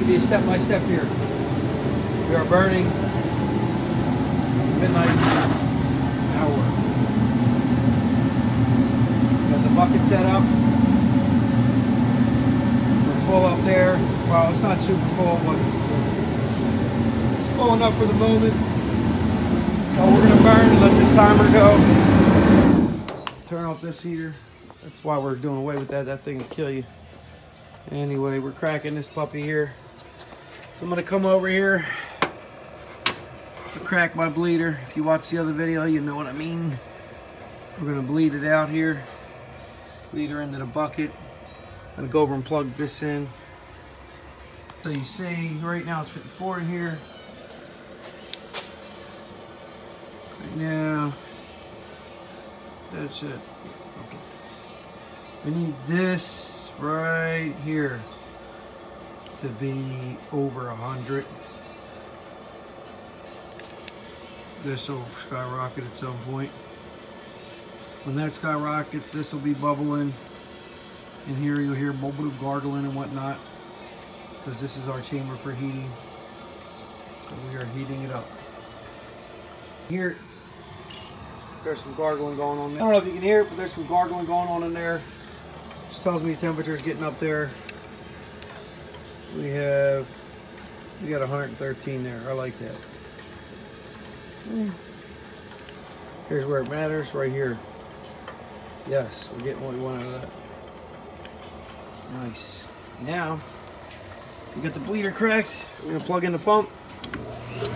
Give you a step by step here. We are burning midnight hour. Got the bucket set up. We're full up there. Well, it's not super full, but it's full enough for the moment. So we're gonna burn and let this timer go. Turn off this heater. That's why we're doing away with that. That thing will kill you. Anyway, we're cracking this puppy here. So I'm gonna come over here to crack my bleeder. If you watch the other video, you know what I mean. We're gonna bleed it out here. Bleed her into the bucket. I'm gonna go over and plug this in. So you see, right now it's 54 in here. Right now, that's it. Okay. We need this right here to be over 100. This will skyrocket at some point. When that skyrockets, this will be bubbling. And here you'll hear bubble gargling and whatnot, because this is our chamber for heating. So we are heating it up. Here, there's some gargling going on there. I don't know if you can hear it, but there's some gargling going on in there. This tells me the temperature is getting up there. We got 113 there. I like that. Here's where it matters, right here. Yes, we're getting what we want out of that. Nice. Now, we got the bleeder cracked. We're gonna plug in the pump. We're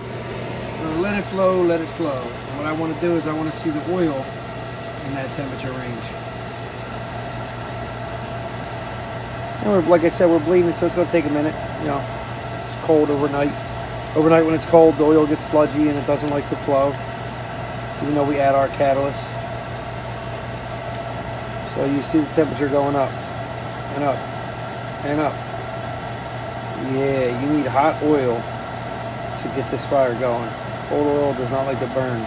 gonna let it flow, let it flow. And what I want to do is I want to see the oil in that temperature range. And like I said, we're bleeding it, so it's gonna take a minute. You know, it's cold overnight. Overnight when it's cold, the oil gets sludgy and it doesn't like to flow, even though we add our catalyst. So you see the temperature going up and up and up. Yeah, you need hot oil to get this fire going. Cold oil does not like to burn.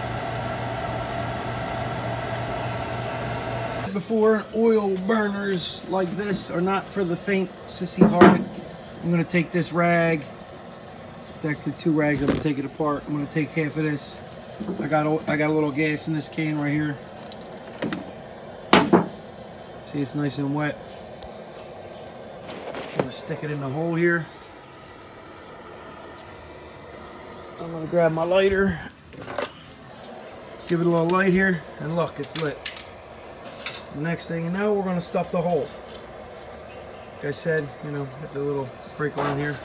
Before, oil burners like this are not for the faint, sissy-hearted. I'm going to take this rag. It's actually 2 rags. I'm going to take it apart. I'm going to take half of this. I got a little gas in this can right here. See, it's nice and wet. I'm going to stick it in the hole here. I'm going to grab my lighter. Give it a little light here. And look, it's lit. The next thing you know, we're going to stuff the hole. Like I said, you know, get the little break on here.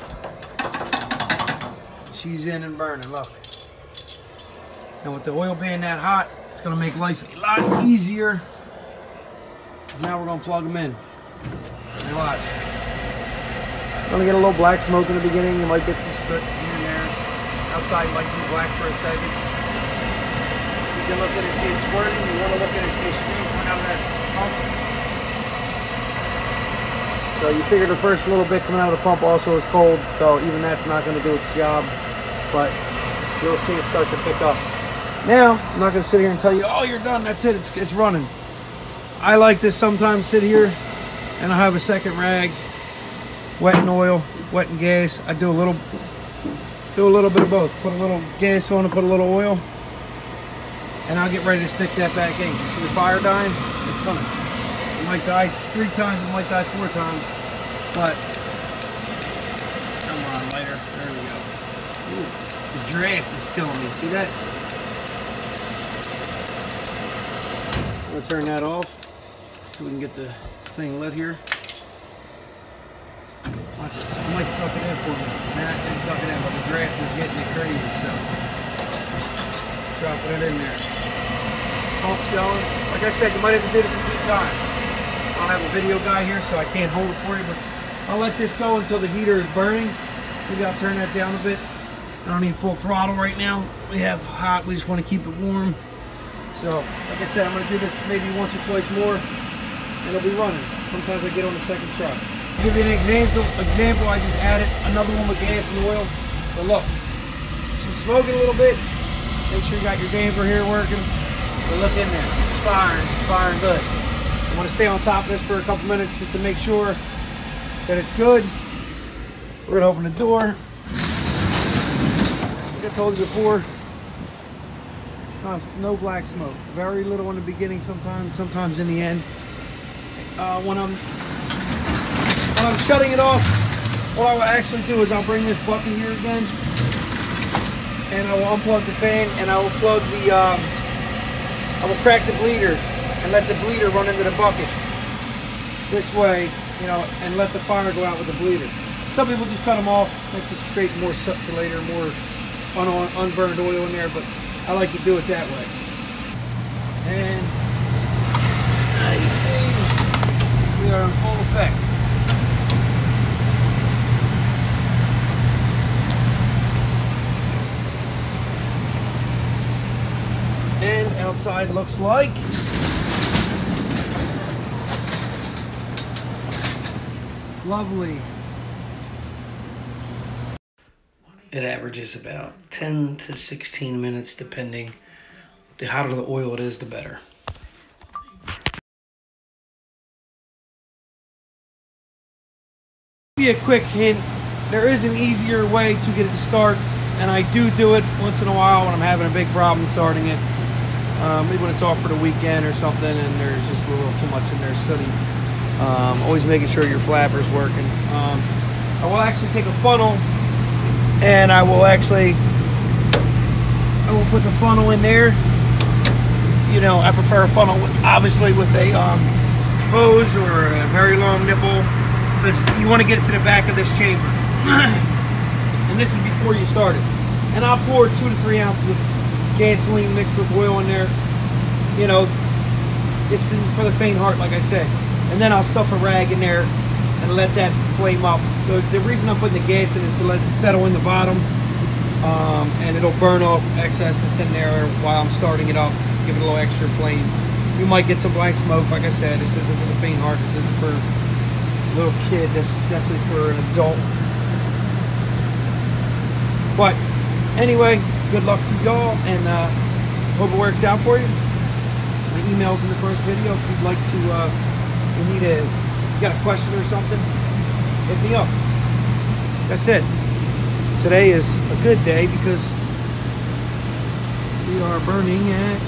She's in and burning, look. And with the oil being that hot, it's going to make life a lot easier. Now we're going to plug them in. And watch. Going to get a little black smoke in the beginning. You might get some soot here and there. Outside might be black for a second. You can look at it and see it squirting. You want to look at it and see it stream coming out of that pump. So you figure the first little bit coming out of the pump also is cold, so even that's not going to do its job. But you'll see it start to pick up. Now, I'm not going to sit here and tell you, oh, you're done, that's it, it's running. I like to sometimes sit here and I have a second rag, wet and oil, wet and gas. I do a little bit of both. Put a little gas on and put a little oil. And I'll get ready to stick that back in. You see the fire dying? It's coming. It might die 3 times, it might die 4 times. But, come on, lighter. There we go. Ooh, the draft is killing me. See that? I'm going to turn that off so we can get the thing lit here. Watch it. I might suck it in for me. Nah, I didn't suck it in, but the draft is getting it crazy, so dropping it in there. Pump's going. Like I said, you might have to do this a few times. I don't have a video guy here, so I can't hold it for you, but I'll let this go until the heater is burning. Maybe I'll turn that down a bit. I don't need full throttle right now. We have hot, we just want to keep it warm. So, like I said, I'm going to do this maybe once or twice more, and it'll be running. Sometimes I get on the second try. To give you an example, I just added another one with gas and oil. But look, she's smoking a little bit. Make sure you got your damper here working. But look in there, it's firing good. I'm going to stay on top of this for a couple minutes just to make sure that it's good. We're gonna open the door. Like I told you before, no black smoke. Very little in the beginning sometimes in the end. When I'm shutting it off, what I will actually do is I'll bring this bucket here again, and I will unplug the fan, and I will plug the, I will crack the bleeder and let the bleeder run into the bucket. This way, you know, and let the fire go out with the bleeder. Some people just cut them off. That just creates more circulator, more unburned oil in there, but I like to do it that way. And you see, we are in full effect. And outside looks like lovely. It averages about 10 to 16 minutes depending. The hotter the oil it is, the better. Give you a quick hint, there is an easier way to get it to start, and I do it once in a while when I'm having a big problem starting it. Maybe when it's off for the weekend or something and there's just a little too much in there sooty. Always making sure your flapper's working. I will actually take a funnel and I will put the funnel in there. You know, I prefer a funnel obviously with a hose or a very long nipple, because you want to get it to the back of this chamber. And this is before you start it. And I'll pour 2 to 3 ounces of gasoline mixed with oil in there. You know, this is for the faint heart, like I said. And then I'll stuff a rag in there and let that flame up. The reason I'm putting the gas in is to let it settle in the bottom, and it'll burn off excess that's in there while I'm starting it up, give it a little extra flame. You might get some black smoke, like I said. This isn't for the faint heart, this isn't for a little kid, this is definitely for an adult. But anyway, good luck to y'all, and hope it works out for you. My email's in the first video if you'd like to, you got a question or something, hit me up. Like I said, today is a good day because we are burning at,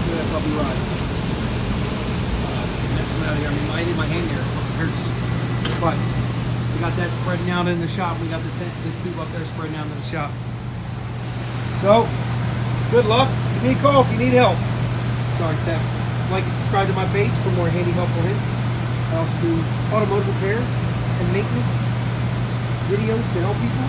look at that puppy rod. That's coming out of here. I need my hand here, it hurts. But we got that spreading out in the shop. We got the tube up there spreading out in the shop. So, good luck. Give me a call if you need help. Sorry, text. Like and subscribe to my page for more handy, helpful hints. I also do automotive repair and maintenance videos to help people.